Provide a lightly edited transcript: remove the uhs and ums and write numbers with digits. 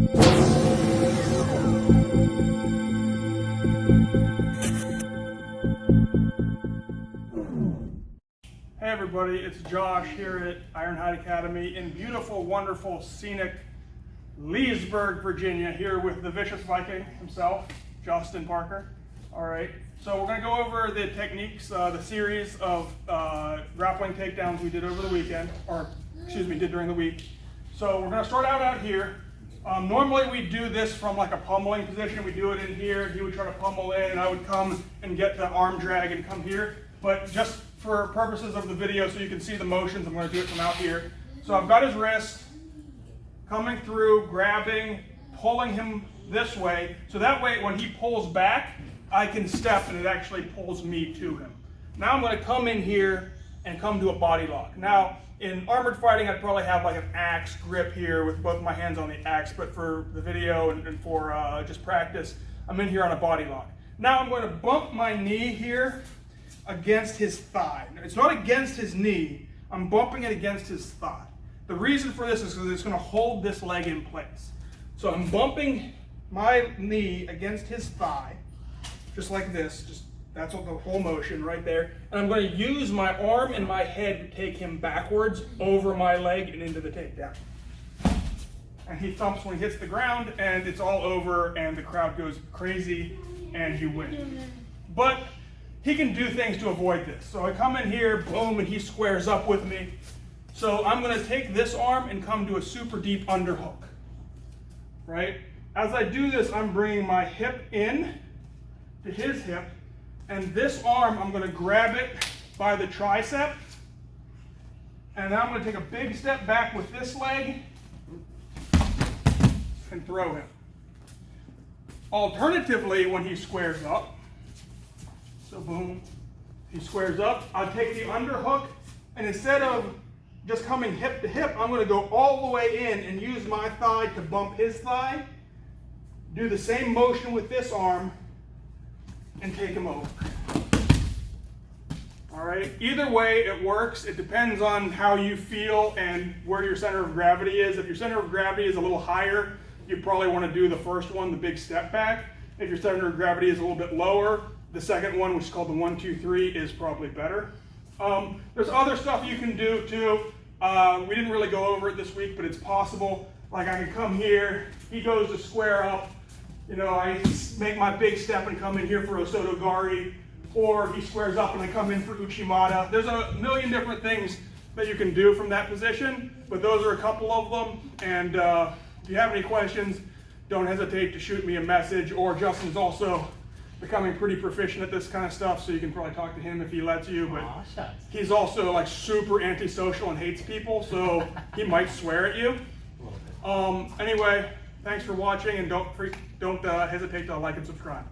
Hey everybody, it's Josh here at Ironhide Academy in beautiful, wonderful, scenic Leesburg, Virginia, here with the Vicious Viking himself, Justin Parker. All right, so we're going to go over the techniques, the series of grappling takedowns we did over the weekend, or excuse me, did during the week. So we're going to start out here. Normally we do this from like a pummeling position. We do it in here. He would try to pummel in, and I would come and get the arm drag and come here. But just for purposes of the video, so you can see the motions, I'm going to do it from out here. So I've got his wrist coming through, grabbing, pulling him this way. So that way, when he pulls back, I can step and it actually pulls me to him. Now I'm going to come in here and come to a body lock. Now, in armored fighting, I'd probably have like an axe grip here with both my hands on the axe, but for the video and for just practice, I'm in here on a body lock. Now I'm going to bump my knee here against his thigh. It's not against his knee, I'm bumping it against his thigh. The reason for this is because it's going to hold this leg in place. So I'm bumping my knee against his thigh, just like this, that's what the whole motion right there. And I'm going to use my arm and my head to take him backwards over my leg and into the takedown. And he thumps when he hits the ground, and it's all over, and the crowd goes crazy, and you win. But he can do things to avoid this. So I come in here, boom, and he squares up with me. So I'm going to take this arm and come to a super deep underhook, right? As I do this, I'm bringing my hip in to his hip, and this arm, I'm going to grab it by the tricep, and now I'm going to take a big step back with this leg and throw him. Alternatively, when he squares up, so boom, he squares up, I'll take the underhook, and instead of just coming hip to hip, I'm going to go all the way in and use my thigh to bump his thigh, do the same motion with this arm, and take him over. All right, either way it works. It depends on how you feel and where your center of gravity is. If your center of gravity is a little higher, you probably want to do the first one, the big step back. If your center of gravity is a little bit lower, the second one, which is called the 1, 2, 3, is probably better. There's other stuff you can do too. We didn't really go over it this week, but it's possible. Like I can come here, he goes to square up, you know, I make my big step and come in here for Osotogari, or he squares up and I come in for Uchimata. There's a million different things that you can do from that position, but those are a couple of them. And if you have any questions, don't hesitate to shoot me a message, or Justin's also becoming pretty proficient at this kind of stuff, so you can probably talk to him if he lets you, but he's also like super antisocial and hates people, so he might swear at you. Anyway, thanks for watching, and don't hesitate to like and subscribe.